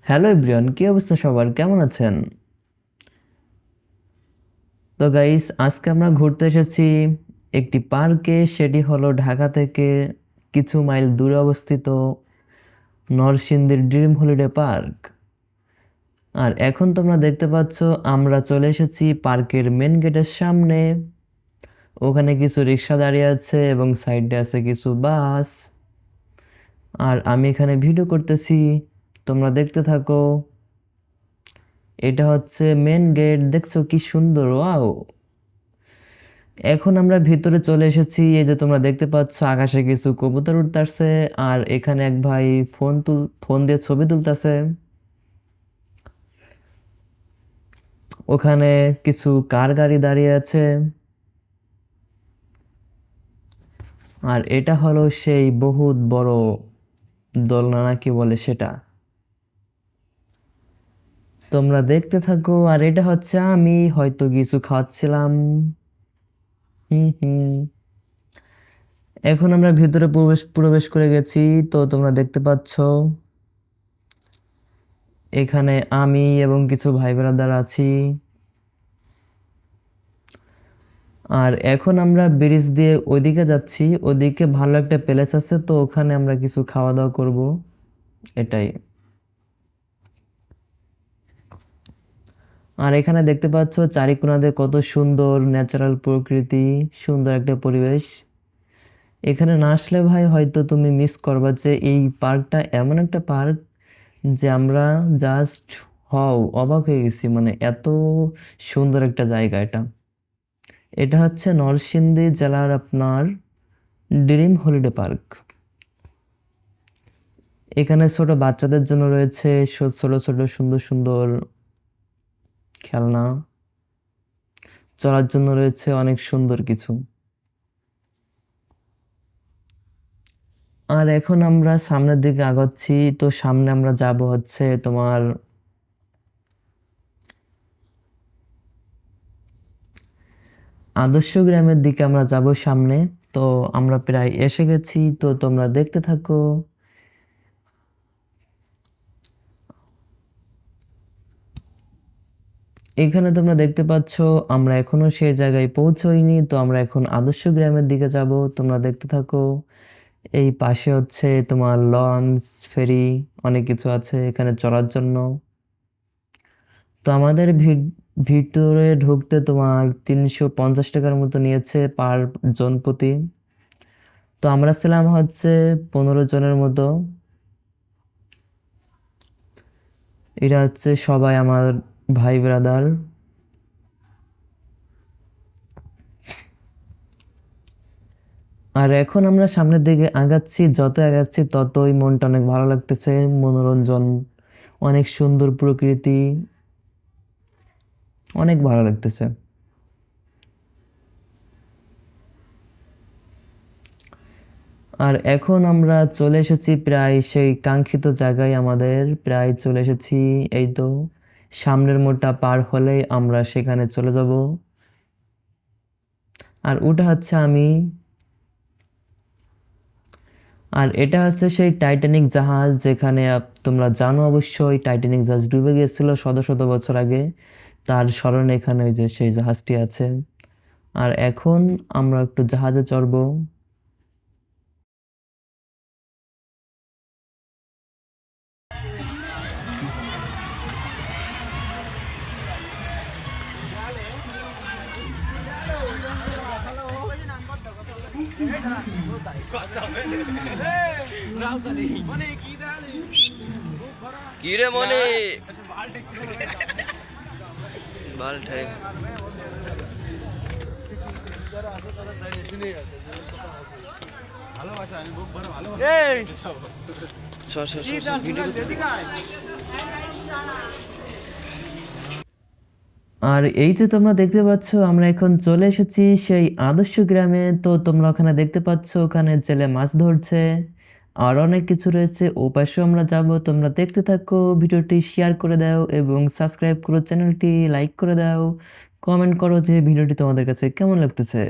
Hello everyone, কি অবস্থা সবার? কেমন আছেন? তো গাইস, আজকে আমরা ঘুরতে এসেছি একটি পার্কে। সেটি হলো ঢাকা থেকে কিছু মাইল দূরে অবস্থিত নরসিংদীর ড্রিম হলিডে পার্ক। আর এখন তোমরা দেখতে পাচ্ছ আমরা চলে এসেছি পার্কের মেন গেটের সামনে। ওখানে কিছু রিক্সা দাঁড়িয়ে আছে এবং সাইডে আছে কিছু বাস। আর আমি এখানে ভিডিও করতেছি, তোমরা দেখতে থাকো। এটা হচ্ছে মেন গেট, দেখছো কি সুন্দর, ওয়াও। এখন আমরা ভিতরে চলে এসেছি। এই যে তোমরা দেখতে পাচ্ছ আকাশে কিছু কবুতর উড়তাছে, আর এখানে এক ভাই ফোন দিয়ে ছবি তুলতাছে। ওখানে কিছু কার গাড়ি দাঁড়িয়ে আছে। আর এটা হলো সেই বহুত বড় দোলনা নাকি বলে সেটা, তোমরা দেখতে থাকো। আর এটা হচ্ছে আমি হয়তো কিছু খাচ্ছিলাম। হুম হুম। এখন আমরা ভিতরে প্রবেশ করে গেছি। তো তোমরা দেখতে পাচ্ছ এখানে আমি এবং কিছু ভাই ব্রাদার আছি। আর এখন আমরা ব্রিজ দিয়ে ওইদিকে যাচ্ছি। ওইদিকে ভালো একটা প্লেস আছে, তো ওখানে আমরা কিছু খাওয়া দাওয়া করব, এটাই। আর এখানে দেখতে পাচ্ছ চারিকোণাতে কত সুন্দর ন্যাচারাল প্রকৃতি, সুন্দর একটা পরিবেশ। এখানে না আসলে ভাই হয়তো তুমি মিস করবা যে এই পার্কটা এমন একটা পার্ক যে আমরা জাস্ট অবাক হয়ে গেছি, মানে এত সুন্দর একটা জায়গা এটা। এটা হচ্ছে নরসিংদী জেলার আপনার ড্রিম হলিডে পার্ক। এখানে ছোট বাচ্চাদের জন্য রয়েছে ছোট ছোট সুন্দর সুন্দর খেলনা, চলার জন্য রয়েছে অনেক সুন্দর কিছু। আর এখন আমরা সামনের দিকে আগাচ্ছি। তো সামনে আমরা যাব হচ্ছে তোমার আদর্শ গ্রামের দিকে আমরা যাব সামনে। তো আমরা প্রায় এসে গেছি, তো তোমরা দেখতে থাকো। এখানে তোমরা দেখতে পাচ্ছ আমরা এখনো সেই জায়গায় পৌঁছইনি। তো আমরা এখন আদর্শ গ্রামের দিকে যাব, তোমরা দেখতে থাকো। এই পাশে হচ্ছে তোমার লঞ্চ, ফেরি, অনেক কিছু আছে এখানে চড়ার জন্য। তো আমাদের ভিতরে ঢুকতে তোমার 350 টাকার মতো নিয়েছে পার জন প্রতি। তো আমরা ছিলাম হচ্ছে 15 জনের মতো। এরা হচ্ছে সবাই আমার ভাই ব্রাদার। আর এখন আমরা সামনের দিকে আগাচ্ছি, যত আগাচ্ছি ততই মনটা অনেক ভালো লাগতেছে, মনোরঞ্জন, অনেক সুন্দর প্রকৃতি, অনেক ভালো লাগতেছে। আর এখন আমরা চলে এসেছি প্রায় সেই কাঙ্ক্ষিত জায়গায়, আমাদের প্রায় চলে এসেছি। এই তো সামনের মোড়টা পার হলেই আমরা সেখানে চলে যাব। আর ওটা হচ্ছে আমি। আর এটা হচ্ছে সেই টাইটানিক জাহাজ, যেখানে তোমরা জানো অবশ্যই টাইটানিক জাহাজ ডুবে গিয়েছিল শত শত বছর আগে। তার স্মরণে এখানে ওই যে সেই জাহাজটি আছে। আর এখন আমরা একটু জাহাজে চড়বো। কি রে মনে বাল ঠাই আর এই যে তোমরা দেখতে পাচ্ছ আমরা এখন চলে এসেছি সেই আদর্শ গ্রামে। তো তোমরা ওখানে দেখতে পাচ্ছ ওখানে জেলে মাছ ধরছে, আর অনেক কিছু রয়েছে। ও পাশেও আমরা যাব, তোমরা দেখতে থাকো। ভিডিওটি শেয়ার করে দাও এবং সাবস্ক্রাইব করো, চ্যানেলটি লাইক করে দাও, কমেন্ট করো যে ভিডিওটি তোমাদের কাছে কেমন লাগতেছে।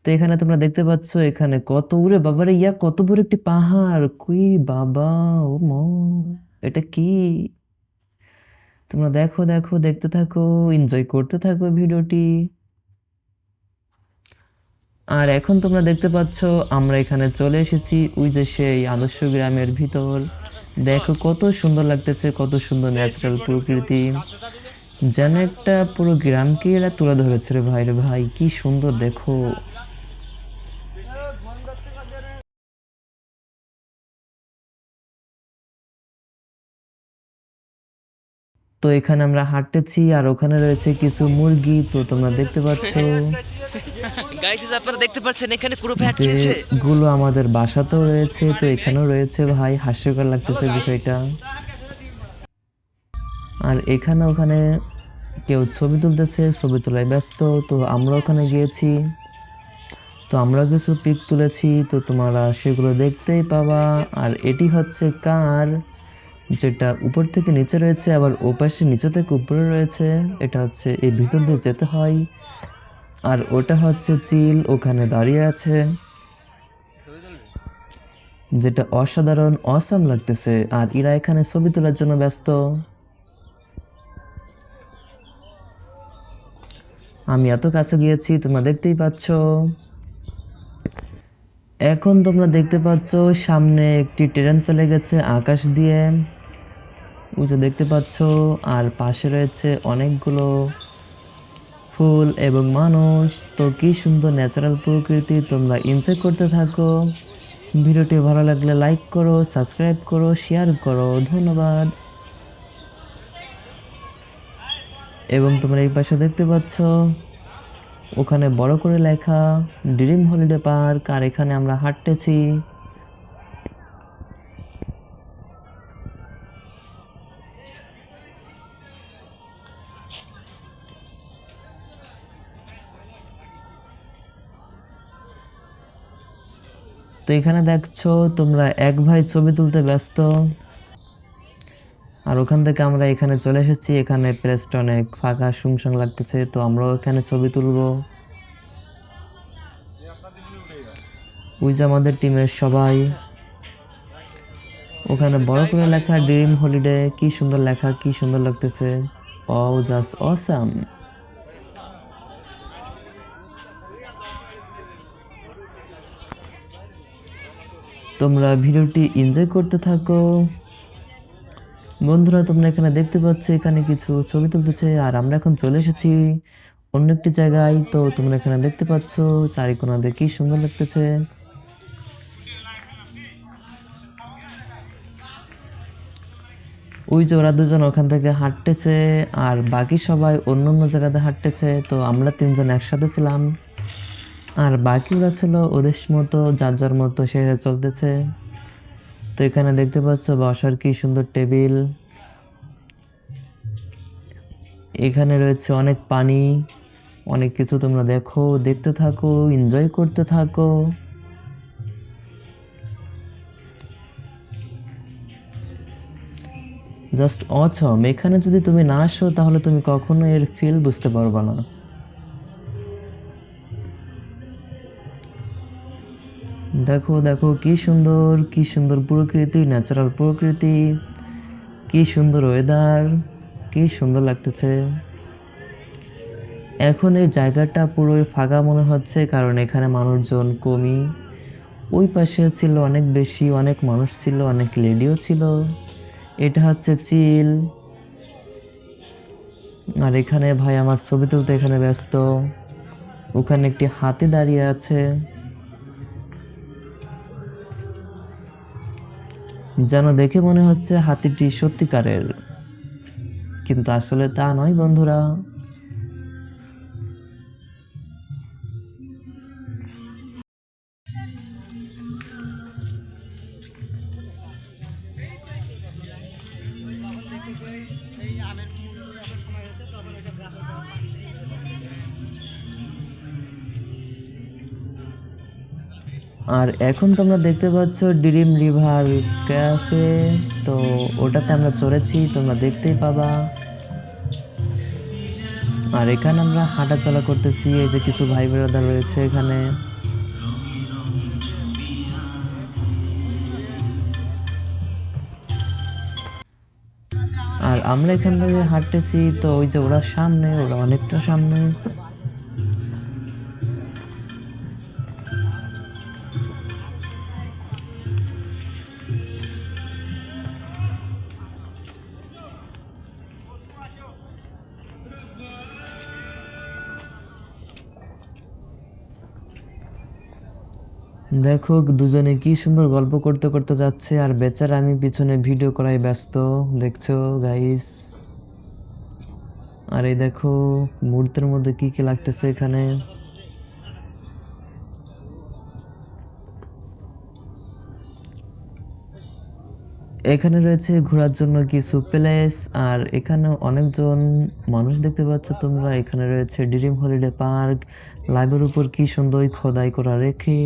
তো এখানে তোমরা দেখতে পাচ্ছ এখানে কত উড়ে বাবারে, কত বড় একটি পাহাড়, কুই বাবা, ও মা। এটা কি? তোমরা দেখো দেখো, দেখতে থাকো, এনজয় করতে থাকো ভিডিওটি। আর এখন তোমরা দেখতে পাচ্ছ আমরা এখানে চলে এসেছি ওই যে সেই আদর্শ গ্রামের ভিতর। দেখো কত সুন্দর লাগতেছে, কত সুন্দর ন্যাচারাল প্রকৃতি, যেন একটা পুরো গ্রামকে এরা তুলে ধরেছে রে ভাই, রে ভাই কি সুন্দর দেখো। তো এখানে আমরা হাঁটতেছি আর ওখানে রয়েছে কিছু মুরগি, তো তোমরা দেখতে পাচ্ছ গাইস আপনারা দেখতে পাচ্ছেন এখানে পুরো ফ্যাট যে খেয়েছে। গুলো আমাদের বাসাতেও রয়েছে, তো এখানেও রয়েছে ভাই, হাস্যকর লাগতেছে বিষয়টা। আর এখানে ওখানে কেউ ছবি তুলতেছে, ছবি তোলায় ব্যস্ত, তো আমরা ওখানে গিয়েছি, তো আমরা কিছু পিক তুলেছি, তো তোমরা সেগুলো দেখতেই পাবা। আর এটি হচ্ছে কার, যেটা উপর থেকে নিচে রয়েছে, আবার ওপাশে নিচে থেকে উপরে রয়েছে, এটা হচ্ছে এই ভিতর দিয়ে যেতে হয়। আর ওটা হচ্ছে চিল, ওখানে দাঁড়িয়ে আছে, যেটা অসাধারণ অসাম লাগতেছে। আর এরা এখানে ছবি তোলার জন্য ব্যস্ত। আমি এত কাছে গিয়েছি, তোমরা দেখতেই পাচ্ছ। এখন তোমরা দেখতে পাচ্ছ সামনে একটি ট্রেন চলে গেছে আকাশ দিয়ে, ওই যে দেখতে পাচ্ছ। আর পাশে রয়েছে অনেকগুলো ফুল এবং মানুষ। তো কি সুন্দর ন্যাচারাল প্রকৃতি, তোমরা এনজয় করতে থাকো। ভিডিওটি ভালো লাগলে লাইক করো, সাবস্ক্রাইব করো, শেয়ার করো, ধন্যবাদ। এবং তোমরা এই পাশে দেখতে পাচ্ছ ওখানে বড় করে লেখা ড্রিম হলিডে পার্ক, আর এখানে আমরা হাঁটতেছি। তো এখানে দেখছো তোমরা এক ভাই ছবি তুলতে ব্যস্ত। আর ওখান থেকে আমরা এখানে চলে এসেছি, এখানে প্লেসটা অনেক ফাঁকা শুনশান লাগতেছে, তো আমরাও এখানে ছবি তুলবো। ওই যে আমাদের টিমের সবাই, ওখানে বড় করে লেখা ড্রিম হলিডে, কি সুন্দর লেখা, কি সুন্দর লাগতেছে। ও জাস্ট অসাম। তোমরা ভিডিওটি এনজয় করতে থাকো বন্ধুরা। তোমরা এখানে দেখতে পাচ্ছ এখানে কিছু ছবি তুলতেছে, আর আমরা এখন চলে এসেছি অন্য একটি জায়গায়। তো তোমরা এখানে দেখতে পাচ্ছ চারিকোণাতে কি সুন্দর লাগতেছে। ওই যে ওরা দুজন ওখান থেকে হাঁটতেছে, আর বাকি সবাই অন্য অন্য জায়গাতে হাঁটতেছে। তো আমরা তিনজন একসাথে ছিলাম, আর বাকি ওরা ছিল ওদের মতো, যার যার মতো সে চলতেছে। তো এখানে দেখতে পাচ্ছ বসার কি সুন্দর টেবিল, এখানে রয়েছে অনেক পানি, অনেক কিছু। তোমরা দেখো, দেখতে থাকো, এনজয় করতে থাকো। জাস্ট অসম। এখানে যদি তুমি না আসো তাহলে তুমি কখনো এর ফিল বুঝতে পারবে না। দেখো দেখো কি সুন্দর, কি সুন্দর প্রকৃতি, ন্যাচারাল প্রকৃতি, কি সুন্দর ওয়েদার, কি সুন্দর লাগতেছে। এখন এই জায়গাটা পুরোই ফাঁকা মনে হচ্ছে, কারণ এখানে মানুষজন কমই। ওই পাশে ছিল অনেক বেশি, অনেক মানুষ ছিল, অনেক লেডিও ছিল। এটা হচ্ছে চিল। আর এখানে ভাই আমার ছবি তুলতে এখানে ব্যস্ত। ওখানে একটি হাতি দাঁড়িয়ে আছে, যেন দেখে মনে হচ্ছে হাতিটি সত্যিকারের, কিন্তু আসলে তা নয় বন্ধুরা। আর এখন তোমরা দেখতে পাচ্ছ ড্রিম রিভার ক্যাফে, তো ওটাতে আমরা চড়েছি, তোমরা দেখতেই পাবা। আর এখানে আমরা হাঁটা চলা করতেছি, এই যে কিছু ভাই ব্রাদার রয়েছে এখানে। আর আমরা এখান থেকে হাঁটতেছি, তো ওই যে ওরা সামনে, ওরা অনেকটা সামনে। দেখো দুজনে কি সুন্দর গল্প করতে করতে যাচ্ছে, আর বেচারা আমি পিছনে ভিডিও করাই ব্যস্ত, দেখছো গাইস। আর এই দেখো মুহূর্তের মধ্যে কি কি লাগতেছে এখানে। এখানে রয়েছে ঘোরার জন্য কিছু প্লেস, আর এখানে অনেকজন মানুষ দেখতে পাচ্ছ তোমরা। এখানে রয়েছে ড্রিম হলিডে পার্ক, লাইভের উপর কি সুন্দর খোদাই করা রেখে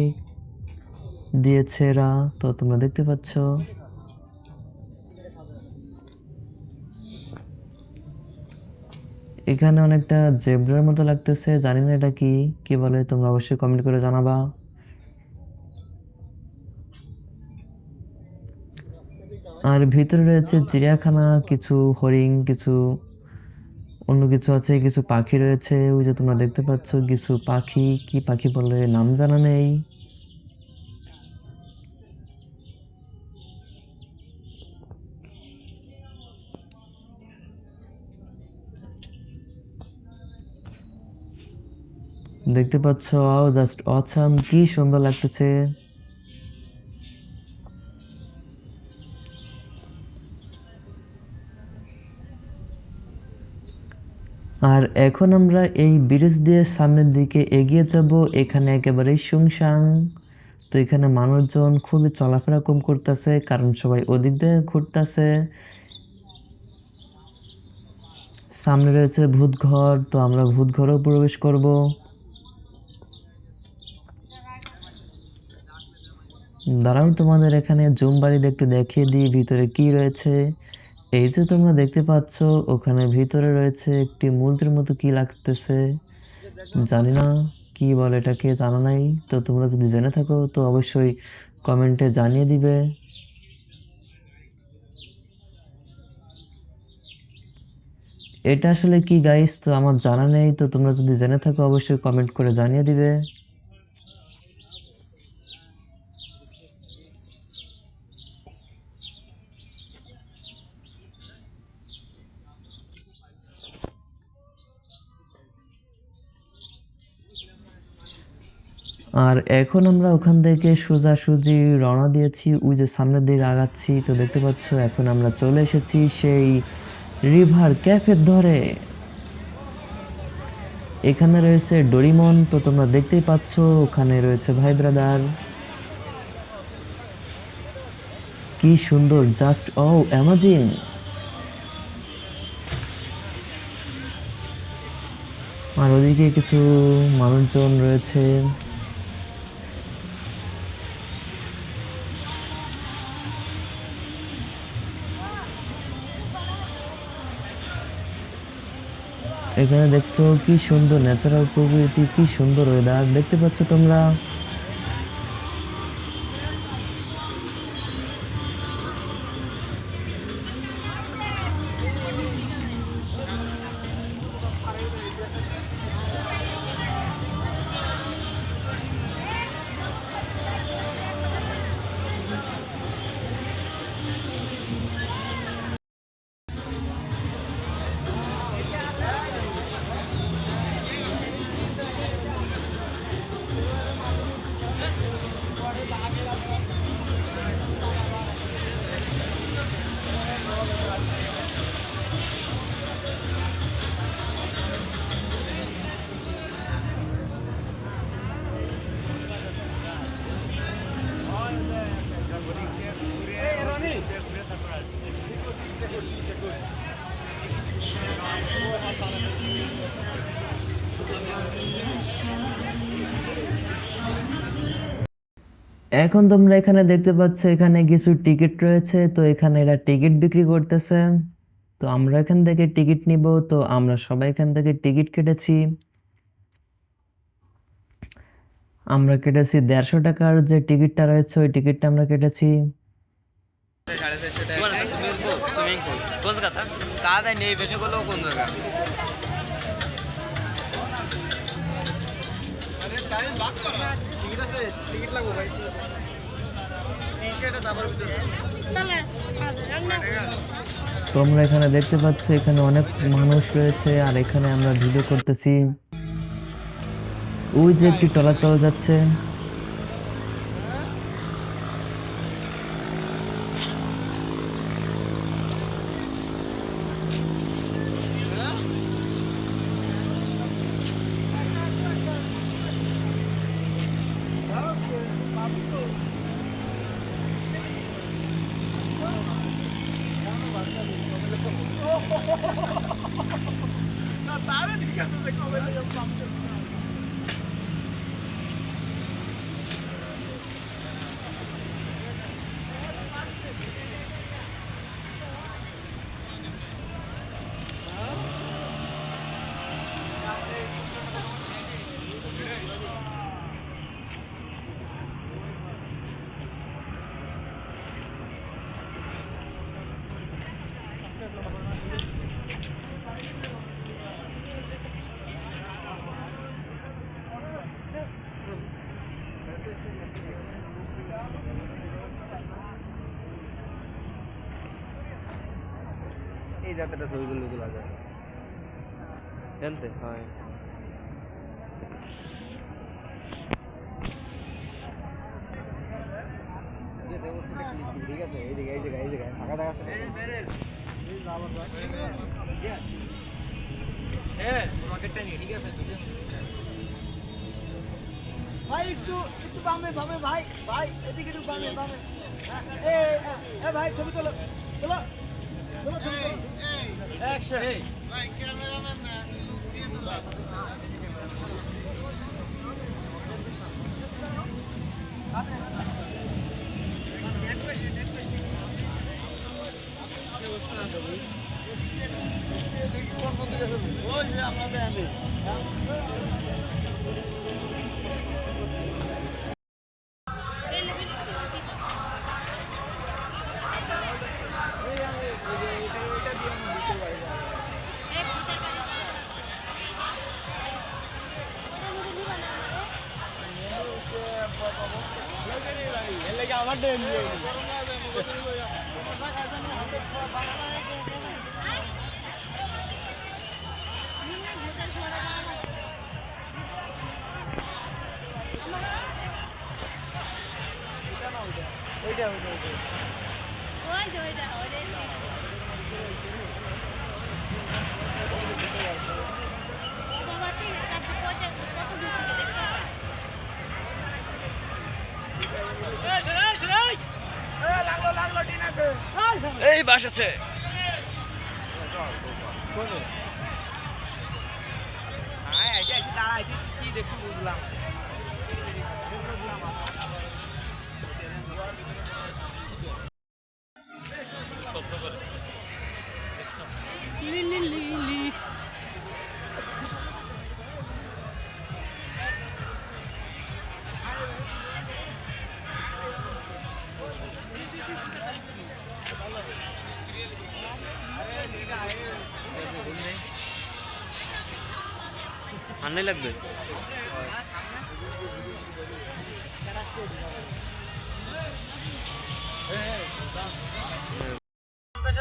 দিয়েছে এরা, তো তোমরা দেখতে পাচ্ছ। এখানে অনেকটা জেব্রার মতো লাগতেছে, জানি না এটা কি কি বলে, তোমরা অবশ্যই কমেন্ট করে জানাবা। আর ভিতরে রয়েছে চিড়িয়াখানা, কিছু হরিণ, কিছু অন্য কিছু আছে, কিছু পাখি রয়েছে। ওই যে তোমরা দেখতে পাচ্ছ কিছু পাখি, কি পাখি বলে নাম জানা নেই। দেখতে পাচ্ছ জাস্ট অসাম, কি সুন্দর লাগতেছে। আর এখন আমরা এই ব্রিজ দিয়ে সামনের দিকে এগিয়ে যাব। এখানে একেবারে শুনশান, তো এখানে মানুষজন খুবই চলাফেরা কম করতেছে, কারণ সবাই ওদিক দিয়ে ঘুরতেছে। সামনে রয়েছে ভূত ঘর, তো আমরা ভূত ঘরেও প্রবেশ করব। দাঁড়াও তোমাদের এখানে জুম বাড়িতে একটু দেখিয়ে দিই ভিতরে কি রয়েছে। এই যে তোমরা দেখতে পাচ্ছ ওখানে ভিতরে রয়েছে একটি মুরগির মতো কি লাগতেছে, জানি না কি বলে এটাকে, জানা নাই। তো তোমরা যদি জেনে থাকো তো অবশ্যই কমেন্টে জানিয়ে দিবে। এটা আসলে কি গাইস, তো আমার জানা নেই, তো তোমরা যদি জেনে থাকো অবশ্যই কমেন্ট করে জানিয়ে দিবে। আর এখন আমরা ওখান থেকে সোজাসুজি রওনা দিয়েছি, ওই যে সামনের দিকে আগাচ্ছি। তো দেখতে পাচ্ছ এখন আমরা চলে এসেছি সেই রিভার ক্যাফের ধরে। এখানে রয়েছে ডোরিমন, তো তোমরা দেখতেই পাচ্ছ ওখানে রয়েছে ভাই ব্রাদার, কি সুন্দর, জাস্ট ও অ্যামাজিং। আর ওদিকে কিছু মানুষজন রয়েছে। এখানে দেখছো কি সুন্দর ন্যাচারাল প্রকৃতি, কি সুন্দর ওয়েদার দেখতে পাচ্ছ তোমরা। এখন তোমরা এখানে দেখতে পাচ্ছ এখানে কিছু টিকিট রয়েছে, তো এখানে এরা টিকিট বিক্রি করতেছে। তো আমরা এখান থেকে টিকিট নিব, তো আমরা সবাই এখান থেকে টিকিট কেটেছি। আমরা কেটেছি 150 টাকার যে টিকিটটা রয়েছে, ওই টিকিটটা আমরা কেটেছি। সুইমিং পুল কোন জায়গাটা? তাদের নেই বেশি করলেও কোন জায়গা তোমরা এখানে দেখতে পাচ্ছ এখানে অনেক মানুষ রয়েছে আর এখানে আমরা ভিডিও করতেছি। ওই যে একটি চলাচল যাচ্ছে। এই যাত্রাটা ছবিগুলো তোলা যায় জানতে হয় ঠিক আছে এই জায়গায় এই জায়গায় ফাঁকা দেখা রকেটটা নিয়ে ঠিক আছে ভাই একটু একটু বামে বামে ভাই ভাই এদিকে একটু বামে বামে ভাই ছবি তোলো তোলো তোলো ছবি তোলো অ্যাকশন ভাই ক্যামেরাম্যান না লুক দিয়ে তোলো ওই যে আমরা দেন আমার ডেন ওইটা এই বাস আছে কি দেখি বুঝলাম আনলে লাগবে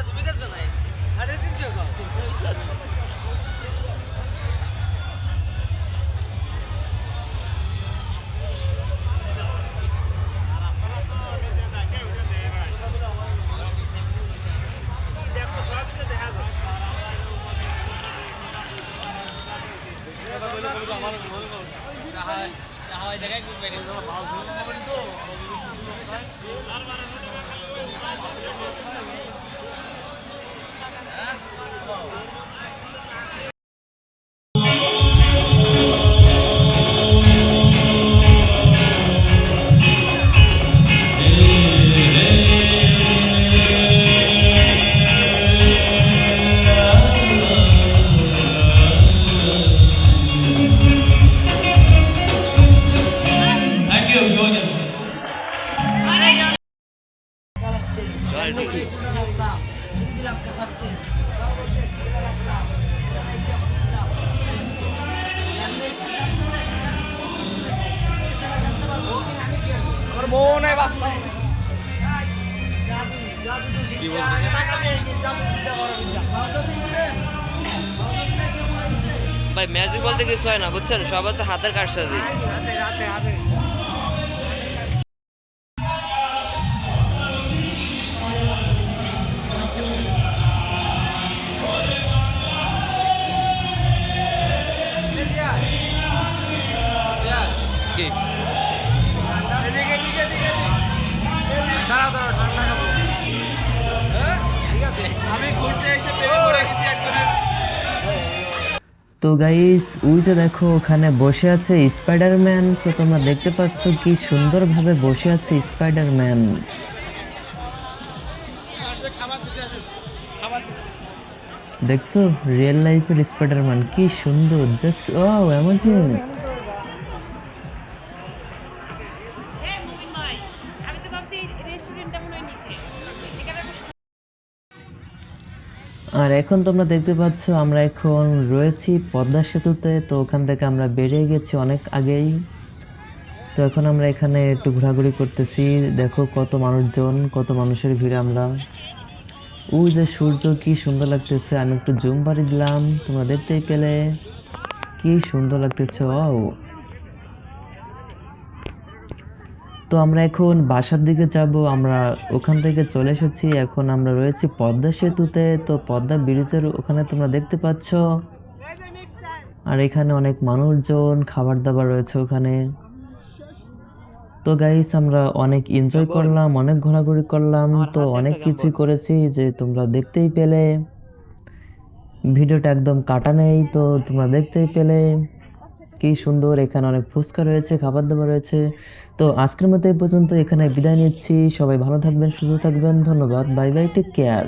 তুমি দেখছো না 350 চল আমার বউ নাই বাচ্চা ভাই ম্যাজিক বলতে কিছু হয় না বুঝছেন, সব আছে হাতের কারসাজি। কি আমি ঘুরতে এসে প্রেমে পড়ে গেছি একজনের। তো গাইস ওই যে দেখো ওখানে বসে আছে স্পাইডারম্যান। তো তোমরা দেখতে পাচ্ছ কি সুন্দরভাবে বসে আছে স্পাইডারম্যান। দেখছো রিয়েল লাইফের স্পাইডারম্যান কি সুন্দর, জাস্ট ও অ্যামাজিং। আমি তো ভাবছি রেস্টুরেন্টটা মনে হয় নিচে এখানে আর এখন তোমরা দেখতে পাচ্ছ আমরা এখন রয়েছি পদ্মা সেতুতে। তো ওখান থেকে আমরা বেরিয়ে গেছি অনেক আগেই। তো এখন আমরা এখানে একটু ঘোরাঘুরি করতেছি। দেখো কত মানুষজন, কত মানুষের ভিড়। আমরা ওই যে সূর্য কি সুন্দর লাগতেছে, আমি একটু জুম বাড়ি দিলাম, তোমরা দেখতেই পেলে কি সুন্দর লাগতেছে। ও তো আমরা এখন বাসার দিকে যাব। আমরা ওখান থেকে চলে এসেছি, এখন আমরা রয়েছি পদ্মা সেতুতে। তো পদ্মা ব্রিজের ওখানে তোমরা দেখতে পাচ্ছ। আর এখানে অনেক মানুষজন, খাবার দাবার রয়েছে ওখানে। তো গাইস আমরা অনেক এনজয় করলাম, অনেক ঘোরাঘুরি করলাম, তো অনেক কিছুই করেছি যে তোমরা দেখতেই পেলে। ভিডিওটা একদম কাটা নেই, তো তোমরা দেখতেই পেলে কি সুন্দর। এখানে অনেক ফুচকা রয়েছে, খাবার দাবার রয়েছে। তো আজকের মতো এই পর্যন্ত, এখানে বিদায় নিচ্ছি। সবাই ভালো থাকবেন, সুস্থ থাকবেন, ধন্যবাদ, বাই বাই, টেক কেয়ার।